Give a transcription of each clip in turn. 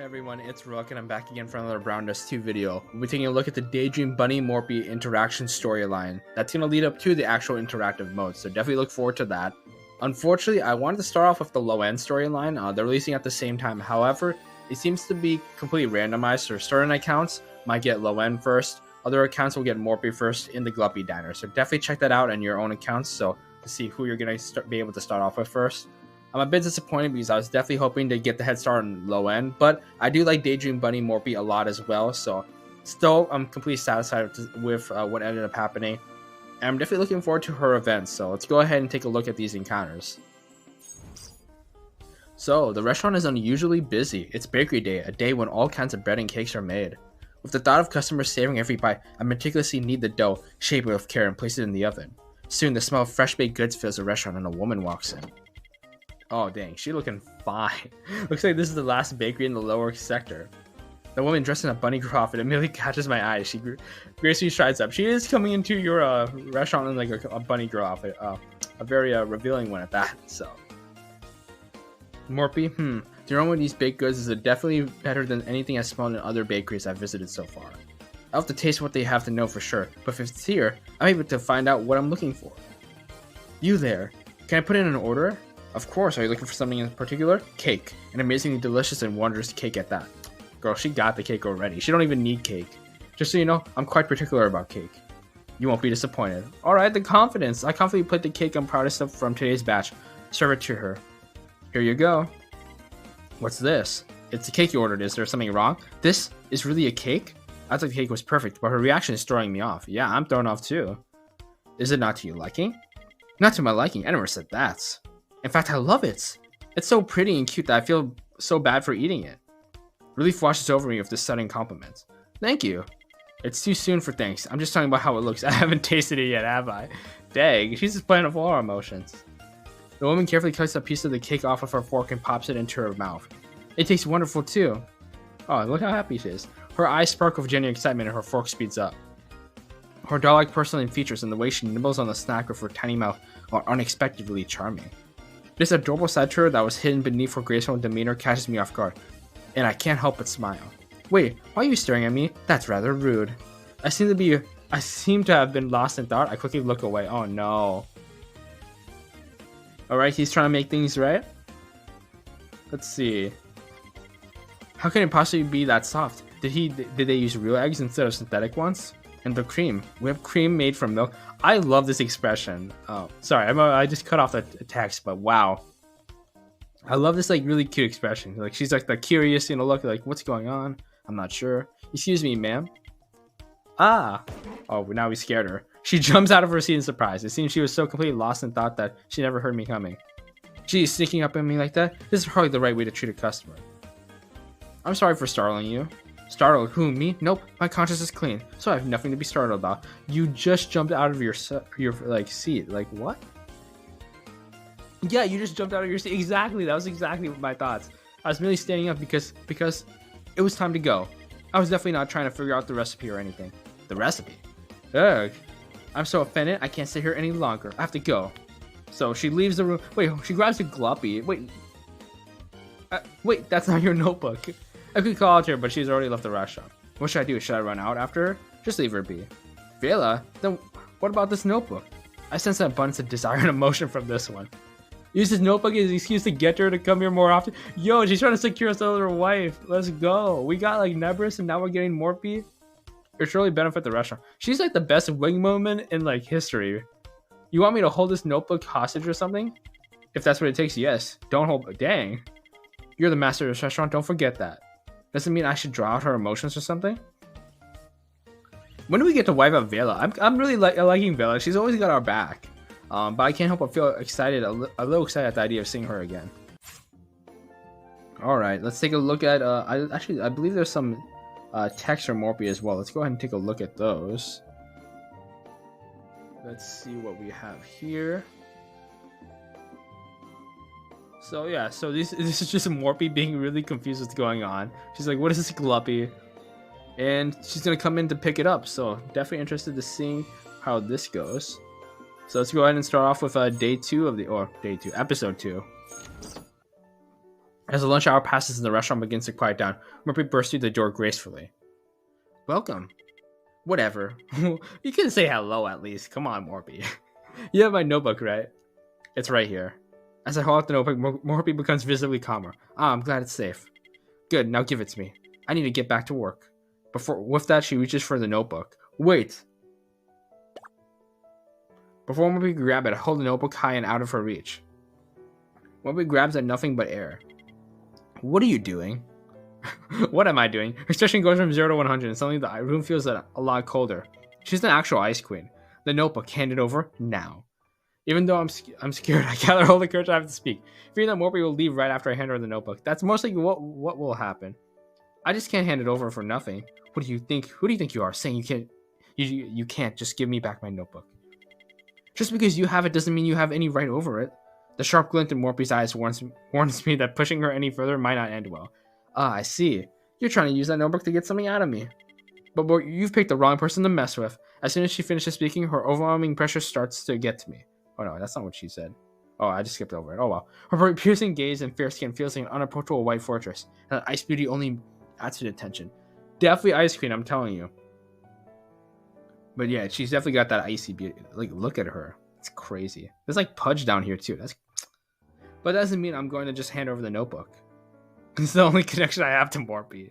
Hey everyone, it's Rook and I'm back again for another Brown Dust 2 video. We'll be taking a look at the Daydream Bunny Morpeah interaction storyline. That's going to lead up to the actual interactive mode, so definitely look forward to that. Unfortunately, I wanted to start off with the low-end storyline. They're releasing at the same time. However, it seems to be completely randomized, so certain accounts might get low-end first. Other accounts will get Morpeah first in the Gluppy Diner. So definitely check that out on your own accounts so to see who you're going to be able to start off with first. I'm a bit disappointed because I was definitely hoping to get the head start on low end, but I do like Daydream Bunny Morpeah a lot as well, so still I'm completely satisfied with what ended up happening. And I'm definitely looking forward to her events, so let's go ahead and take a look at these encounters. So, the restaurant is unusually busy. It's bakery day, a day when all kinds of bread and cakes are made. With the thought of customers savoring every bite, I meticulously knead the dough, shape it with care, and place it in the oven. Soon, the smell of fresh baked goods fills the restaurant and a woman walks in. Oh dang, she looking fine. Looks like this is the last bakery in the lower sector. The woman dressed in a bunny girl outfit immediately catches my eye. She gracefully strides up. She is coming into your restaurant in like a bunny girl outfit. A very revealing one at that. So, Morpeah, the aroma of these baked goods is definitely better than anything I've smelled in other bakeries I've visited so far. I'll have to taste what they have to know for sure, but if it's here, I'm able to find out what I'm looking for. You there, can I put in an order? Of course, are you looking for something in particular? Cake. An amazingly delicious and wondrous cake at that. Girl, she got the cake already. She don't even need cake. Just so you know, I'm quite particular about cake. You won't be disappointed. Alright, the confidence. I confidently put the cake I'm proudest of from today's batch. Serve it to her. Here you go. What's this? It's the cake you ordered. Is there something wrong? This is really a cake? I thought the cake was perfect, but her reaction is throwing me off. Yeah, I'm thrown off too. Is it not to your liking? Not to my liking. I never said that. In fact, I love it. It's so pretty and cute that I feel so bad for eating it. Relief washes over me with this sudden compliment. Thank you. It's too soon for thanks. I'm just talking about how it looks. I haven't tasted it yet, have I? Dang, she's just playing with all our emotions. The woman carefully cuts a piece of the cake off of her fork and pops it into her mouth. It tastes wonderful too. Oh, look how happy she is. Her eyes sparkle with genuine excitement and her fork speeds up. Her doll-like porcelain features and the way she nibbles on the snack with her tiny mouth are unexpectedly charming. This adorable side to her that was hidden beneath her graceful demeanor catches me off guard, and I can't help but smile. Wait, why are you staring at me? That's rather rude. I seem to have been lost in thought. I quickly look away. Oh no. Alright, he's trying to make things right. Let's see. How can it possibly be that soft? Did they use real eggs instead of synthetic ones? And the cream. We have cream made from milk. I love this expression. Oh, sorry, I just cut off the text, but wow. I love this like really cute expression. Like she's like the curious, look like what's going on? I'm not sure. Excuse me, ma'am. Ah. Oh, now we scared her. She jumps out of her seat in surprise. It seems she was so completely lost in thought that she never heard me coming. Geez, sneaking up on me like that? This is probably the right way to treat a customer. I'm sorry for startling you. Startled? Who, me? Nope, my conscience is clean, so I have nothing to be startled about. You just jumped out of your like seat. Like what? Yeah, you just jumped out of your seat. Exactly, that was exactly my thoughts. I was merely standing up because it was time to go. I was definitely not trying to figure out the recipe or anything. The recipe? Ugh. I'm so offended, I can't sit here any longer. I have to go. So she leaves the room. Wait, she grabs a Gluppy. Wait, that's not your notebook. I could call out to her, but she's already left the restaurant. What should I do? Should I run out after her? Just leave her be. Vela? Then what about this notebook? I sense an abundance of desire and emotion from this one. Use this notebook as an excuse to get her to come here more often. Yo, she's trying to secure us with her wife. Let's go. We got like Nebris and now we're getting Morpeah. It surely benefit the restaurant. She's like the best wing woman in like history. You want me to hold this notebook hostage or something? If that's what it takes, yes. Don't hold. Dang. You're the master of this restaurant. Don't forget that. Doesn't mean I should draw out her emotions or something. When do we get to wipe out Vela? I'm really liking Vela. She's always got our back. But I can't help but feel excited, a little excited at the idea of seeing her again. All right, let's take a look at. I believe there's some text from Morpeah as well. Let's go ahead and take a look at those. Let's see what we have here. So yeah, so this is just Morpeah being really confused what's going on. She's like, what is this Gluppy? And she's gonna come in to pick it up. So definitely interested to seeing how this goes. So let's go ahead and start off with episode 2. As the lunch hour passes and the restaurant begins to quiet down, Morpeah bursts through the door gracefully. Welcome. Whatever. You can say hello at least. Come on, Morpeah. You have my notebook, right? It's right here. As I hold out the notebook, Morpeah becomes visibly calmer. Ah, I'm glad it's safe. Good, now give it to me. I need to get back to work. With that, she reaches for the notebook. Wait! Before Morpeah can grab it, I hold the notebook high and out of her reach. Morpeah grabs at nothing but air. What are you doing? What am I doing? Her expression goes from 0 to 100 and suddenly the room feels a lot colder. She's an actual ice queen. The notebook, hand it over, now. Even though I'm scared, I gather all the courage I have to speak. Fearing that Morpeah will leave right after I hand her the notebook. That's mostly what will happen. I just can't hand it over for nothing. What do you think? Who do you think you are, saying you can't just give me back my notebook? Just because you have it doesn't mean you have any right over it. The sharp glint in Morpeah's eyes warns me that pushing her any further might not end well. Ah, I see. You're trying to use that notebook to get something out of me. But you've picked the wrong person to mess with. As soon as she finishes speaking, her overwhelming pressure starts to get to me. Oh no, that's not what she said. Oh, I just skipped over it. Oh well. Her piercing gaze and fair skin feels like an unapproachable white fortress. And that ice beauty only adds to the tension. Definitely ice queen, I'm telling you. But yeah, she's definitely got that icy beauty. Like, look at her. It's crazy. There's like pudge down here too. But that doesn't mean I'm going to just hand over the notebook. It's the only connection I have to Morpeah.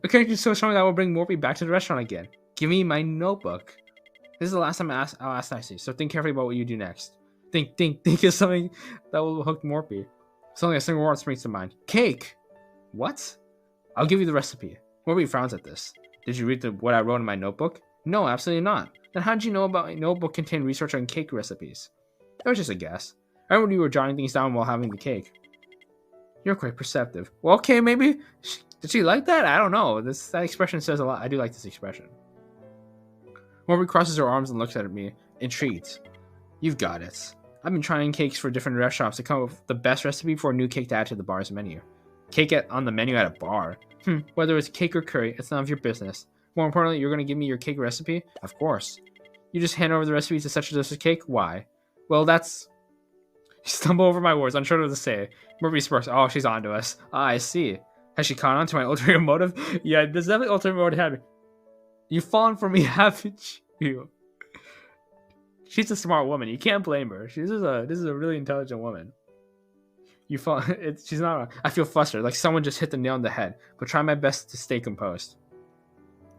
A connection so strong that will bring Morpeah back to the restaurant again. Give me my notebook. This is the last time I'll ask nicely, so think carefully about what you do next. Think of something that will hook Morpeah. Suddenly a single word springs to mind. Cake! What? I'll give you the recipe. Morpeah frowns at this. Did you read what I wrote in my notebook? No, absolutely not. Then how did you know about my notebook contained research on cake recipes? That was just a guess. I remember you were jotting things down while having the cake. You're quite perceptive. Well, okay, maybe. Did she like that? I don't know. That expression says a lot. I do like this expression. Morpeah crosses her arms and looks at me, intrigued. You've got it. I've been trying cakes for different restaurants to come up with the best recipe for a new cake to add to the bar's menu. Cake on the menu at a bar? Whether it's cake or curry, it's none of your business. More importantly, you're going to give me your cake recipe? Of course. You just hand over the recipe to such a delicious cake? Why? Well, that's... Stumble over my words, unsure what to say. Morpeah smirks. Oh, she's onto us. Ah, I see. Has she caught on to my ulterior motive? Yeah, there's definitely ulterior motive happening. You've fallen for me, haven't you? She's a smart woman. You can't blame her. This is a really intelligent woman. She's not wrong. I feel flustered, like someone just hit the nail on the head. But try my best to stay composed.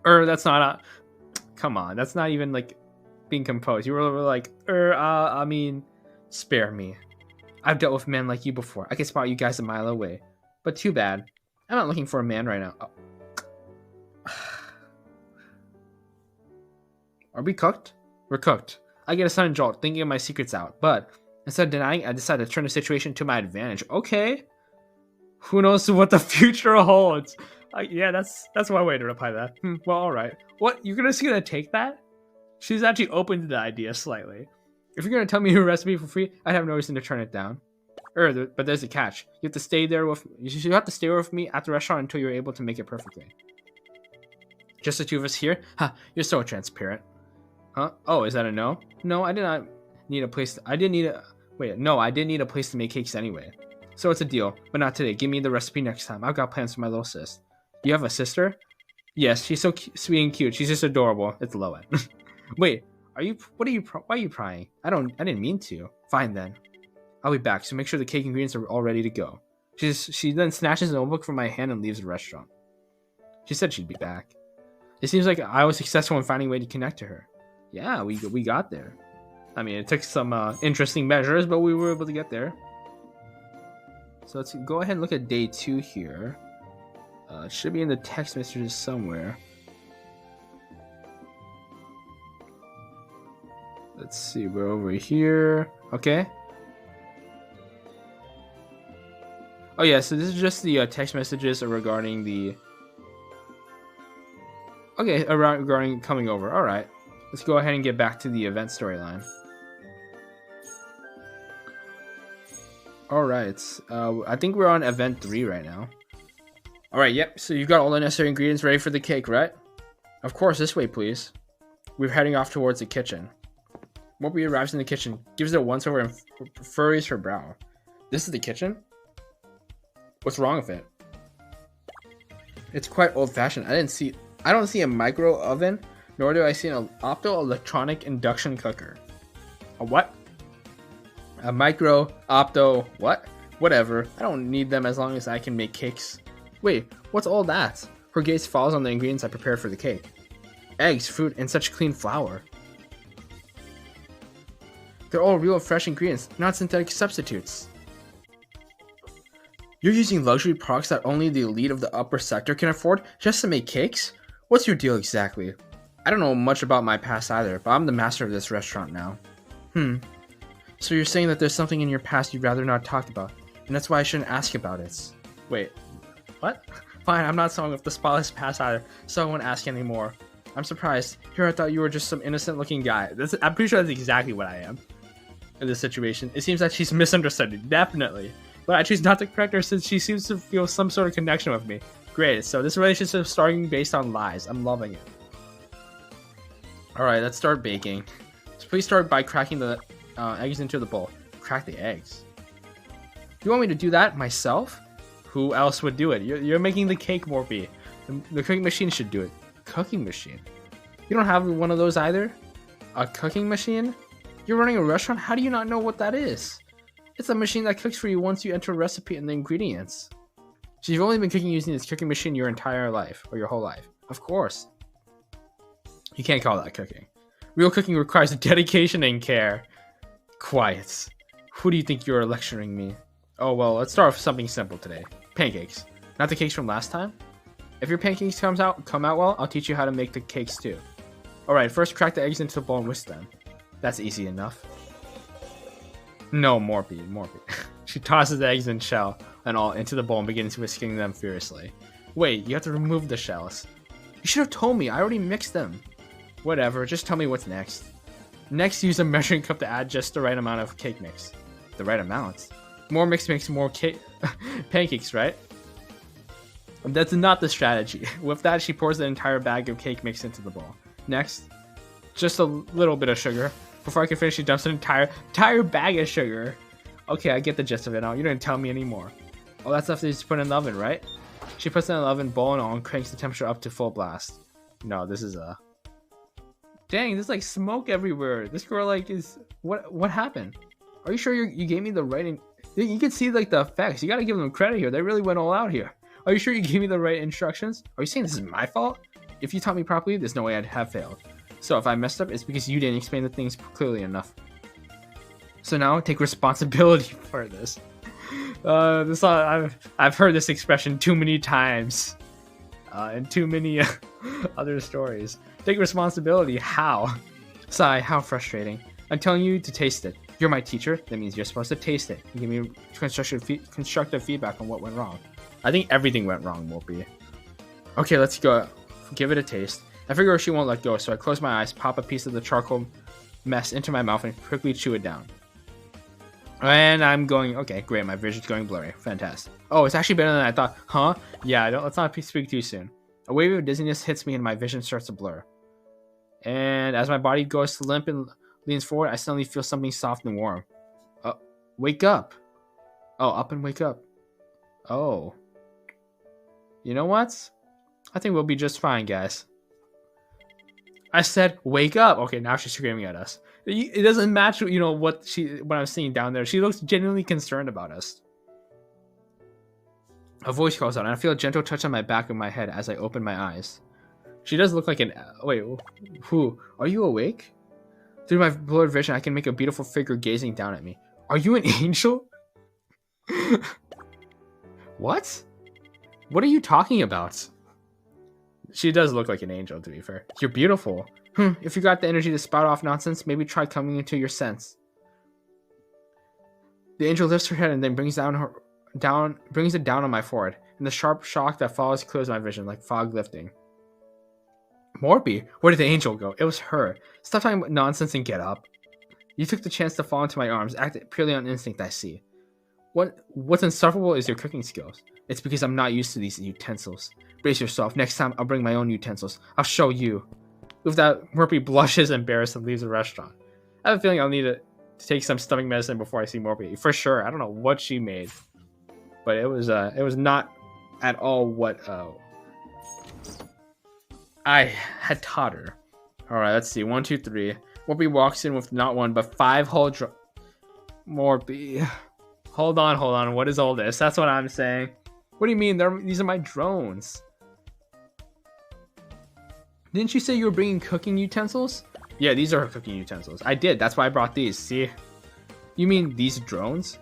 That's not come on. That's not even like being composed. You were like, I mean, spare me. I've dealt with men like you before. I can spot you guys a mile away. But too bad. I'm not looking for a man right now. Oh. Are we cooked? We're cooked. I get a sudden jolt, thinking of my secrets out. But instead of denying, I decide to turn the situation to my advantage. Okay. Who knows what the future holds? Yeah, that's one way to reply to that. Well, all right. What? You're just gonna take that? She's actually open to the idea slightly. If you're gonna tell me your recipe for free, I'd have no reason to turn it down. But there's a catch. You have to stay with me at the restaurant until you're able to make it perfectly. Just the two of us here? Ha! You're so transparent. Huh? Oh, is that a no? No, I did not need a place. I didn't need a place to make cakes anyway. So it's a deal, but not today. Give me the recipe next time. I've got plans for my little sis. You have a sister? Yes, she's so sweet and cute. She's just adorable. It's Loet. Wait, why are you prying? I didn't mean to. Fine then. I'll be back, so make sure the cake ingredients are all ready to go. She then snatches the notebook from my hand and leaves the restaurant. She said she'd be back. It seems like I was successful in finding a way to connect to her. Yeah, we got there. I mean, it took some interesting measures, but we were able to get there. So let's go ahead and look at day 2 here. It should be in the text messages somewhere. Let's see, we're over here. Okay. Oh yeah, so this is just the text messages regarding the... Okay, regarding coming over. Alright. Let's go ahead and get back to the event storyline. Alright, I think we're on event 3 right now. Alright, yep, so you've got all the necessary ingredients ready for the cake, right? Of course, this way, please. We're heading off towards the kitchen. Morpeah arrives in the kitchen, gives it a once-over and furrows her brow. This is the kitchen? What's wrong with it? It's quite old-fashioned. I don't see a micro oven, nor do I see an opto-electronic induction cooker. A what? A micro, opto, what? Whatever. I don't need them as long as I can make cakes. Wait, what's all that? Her gaze falls on the ingredients I prepared for the cake. Eggs, fruit, and such clean flour. They're all real fresh ingredients, not synthetic substitutes. You're using luxury products that only the elite of the upper sector can afford just to make cakes? What's your deal exactly? I don't know much about my past either, but I'm the master of this restaurant now. So you're saying that there's something in your past you'd rather not talk about, and that's why I shouldn't ask about it. Wait, what? Fine, I'm not someone with the spotless past either, so I won't ask anymore. I'm surprised. Here I thought you were just some innocent looking guy. I'm pretty sure that's exactly what I am in this situation. It seems that she's misunderstood, definitely. But I choose not to correct her since she seems to feel some sort of connection with me. Great, so this relationship is starting based on lies. I'm loving it. Alright, let's start baking. So please start by cracking the eggs into the bowl. Crack the eggs. You want me to do that myself? Who else would do it? You're making the cake, Morpeah. The cooking machine should do it. Cooking machine? You don't have one of those either? A cooking machine? You're running a restaurant? How do you not know what that is? It's a machine that cooks for you once you enter a recipe and the ingredients. So you've only been cooking using this cooking machine your entire life, or your whole life. Of course. You can't call that cooking. Real cooking requires dedication and care. Quiet. Who do you think you're lecturing me? Oh well, let's start with something simple today. Pancakes. Not the cakes from last time? If your pancakes come out well, I'll teach you how to make the cakes too. Alright, first crack the eggs into the bowl and whisk them. That's easy enough. No, Morpeah. She tosses the eggs and shell and all into the bowl and begins whisking them furiously. Wait, you have to remove the shells. You should have told me, I already mixed them. Whatever, just tell me what's next. Next, use a measuring cup to add just the right amount of cake mix. The right amount? More mix makes more cake pancakes, right? That's not the strategy. With that, she pours the entire bag of cake mix into the bowl. Next, just a little bit of sugar. Before I can finish, she dumps an entire bag of sugar. Okay, I get the gist of it now. You didn't tell me anymore. All that stuff is put in the oven, right? She puts it in the oven, bowl and all, and cranks the temperature up to full blast. No, this is a... Dang, there's like smoke everywhere. This girl like is... What happened? Are you sure you gave me the right... You can see like the effects. You gotta give them credit here. They really went all out here. Are you sure you gave me the right instructions? Are you saying this is my fault? If you taught me properly, there's no way I'd have failed. So if I messed up, it's because you didn't explain the things clearly enough. So now take responsibility for this. I've heard this expression too many times, in too many other stories. Take responsibility. How? Sigh. How frustrating. I'm telling you to taste it. You're my teacher. That means you're supposed to taste it and give me constructive feedback on what went wrong. I think everything went wrong, Morpeah. Okay, let's go. Give it a taste. I figure she won't let go, so I close my eyes, pop a piece of the charcoal mess into my mouth, and quickly chew it down. And I'm going, okay, great, my vision's going blurry. Fantastic. Oh, it's actually better than I thought. Huh? Yeah, let's not speak too soon. A wave of dizziness hits me and my vision starts to blur. And as my body goes limp and leans forward, I suddenly feel something soft and warm. Wake up. Oh, up and wake up. Oh. You know what? I think we'll be just fine, guys. I said, wake up. Okay, now she's screaming at us. It doesn't match, you know, what I'm seeing down there. She looks genuinely concerned about us. A voice calls out, and I feel a gentle touch on my back of my head as I open my eyes. She does look like an... Wait, who? Are you awake? Through my blurred vision, I can make a beautiful figure gazing down at me. Are you an angel? What? What are you talking about? She does look like an angel, to be fair. You're beautiful. If you got the energy to spout off nonsense, maybe try coming into your sense. The angel lifts her head and then brings it down on my forehead, and the sharp shock that follows clears my vision like fog lifting. Morpeah, where did the angel go? It was her. Stop talking about nonsense and get up. You took the chance to fall into my arms, acted purely on instinct, I see. What's insufferable is your cooking skills. It's because I'm not used to these utensils. Brace yourself. Next time, I'll bring my own utensils. I'll show you. With that, Morpeah blushes embarrassed and leaves the restaurant. I have a feeling I'll need to take some stomach medicine before I see Morpeah. For sure. I don't know what she made. but it was not at all what I had taught her. All right, let's see. 1, 2, 3. Morpeah walks in with not one but 5 whole Morpeah. Hold on. What is all this? That's what I'm saying. What do you mean? These are my drones. Didn't you say you were bringing cooking utensils? Yeah, these are her cooking utensils. I did. That's why I brought these. See? You mean these drones?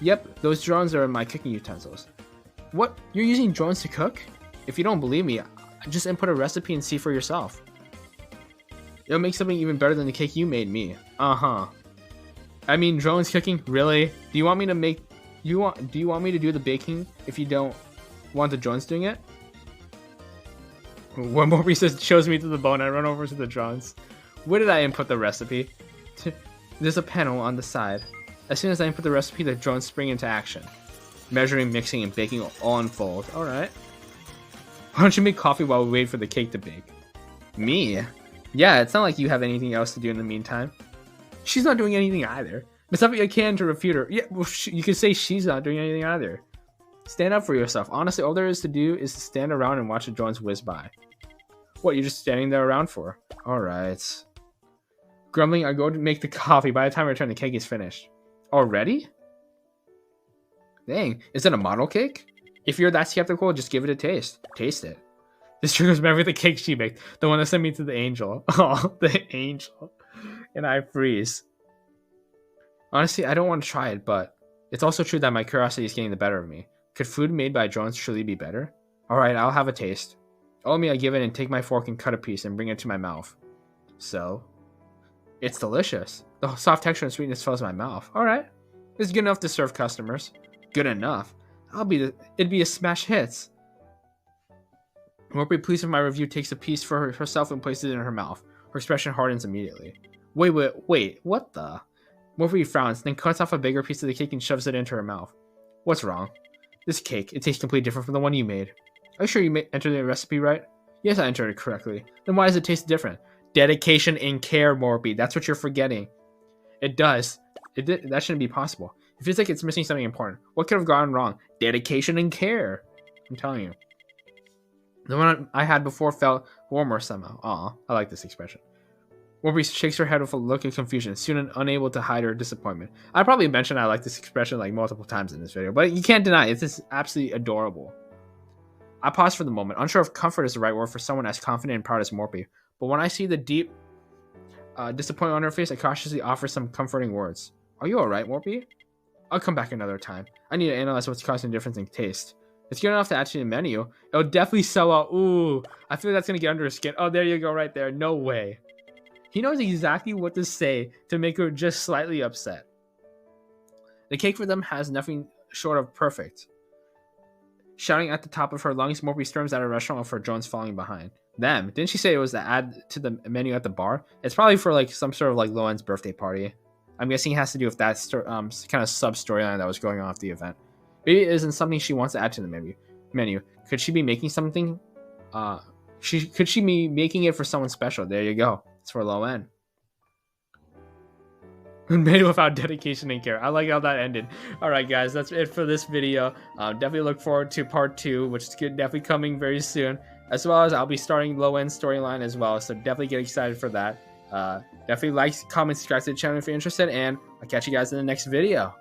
Yep, those drones are my cooking utensils. What? You're using drones to cook? If you don't believe me, just input a recipe and see for yourself. It'll make something even better than the cake you made me. Uh-huh. I mean, drones cooking? Really? Do you want me to make... Do you want me to do the baking if you don't want the drones doing it? When Morpeah shows me to the bone, I run over to the drones. Where did I input the recipe? There's a panel on the side. As soon as I input the recipe, the drones spring into action. Measuring, mixing, and baking all unfold. Alright. Why don't you make coffee while we wait for the cake to bake? Me? Yeah, it's not like you have anything else to do in the meantime. She's not doing anything either. But something I can to refute her. Yeah, well, you could say she's not doing anything either. Stand up for yourself. Honestly, all there is to do is to stand around and watch the drones whiz by. What, you're just standing there around for? Alright. Grumbling, I go to make the coffee. By the time I return, the cake is finished. Already? Dang, is it a model cake? If you're that skeptical, just give it a taste. Taste it. This triggers memory of the cake she baked. The one that sent me to the angel. Oh, the angel. And I freeze. Honestly, I don't want to try it, but it's also true that my curiosity is getting the better of me. Could food made by drones truly be better? Alright, I'll have a taste. All me, I give it and take my fork and cut a piece and bring it to my mouth. So? It's delicious. The soft texture and sweetness fills my mouth. Alright. It's good enough to serve customers. Good enough. It'd be a smash hits. Morpeah, pleased with my review, takes a piece for herself and places it in her mouth. Her expression hardens immediately. Wait, what the? Morpeah frowns, then cuts off a bigger piece of the cake and shoves it into her mouth. What's wrong? This cake, it tastes completely different from the one you made. Are you sure you entered the recipe right? Yes, I entered it correctly. Then why does it taste different? Dedication and care, Morpeah. That's what you're forgetting. It does. That shouldn't be possible. It feels like it's missing something important. What could have gone wrong? Dedication and care. I'm telling you. The one I had before felt warmer somehow. Aw, I like this expression. Morpeah shakes her head with a look of confusion, soon unable to hide her disappointment. I probably mentioned I like this expression like multiple times in this video, but you can't deny it. It's just absolutely adorable. I pause for the moment, unsure if comfort is the right word for someone as confident and proud as Morpeah. But when I see the deep disappointment on her face, I cautiously offer some comforting words. Are you alright, Morpeah? I'll come back another time. I need to analyze what's causing the difference in taste. It's good enough to add to the menu. It'll definitely sell out. Ooh, I feel like that's going to get under her skin. Oh, there you go right there. No way. He knows exactly what to say to make her just slightly upset. The cake for them has nothing short of perfect. Shouting at the top of her lungs, Morpeah storms at a restaurant with her drones falling behind. Them? Didn't she say it was to add to the menu at the bar? It's probably for like some sort of like low-end's birthday party. I'm guessing it has to do with that kind of sub-storyline that was going on with the event. Maybe it isn't something she wants to add to the menu. Could she be making something? Could she be making it for someone special? There you go. It's for low end. Made without dedication and care. I like how that ended. Alright guys, that's it for this video. Definitely look forward to part 2, which is definitely coming very soon. As well as I'll be starting low end storyline as well. So definitely get excited for that. Definitely like, comment, subscribe to the channel if you're interested. And I'll catch you guys in the next video.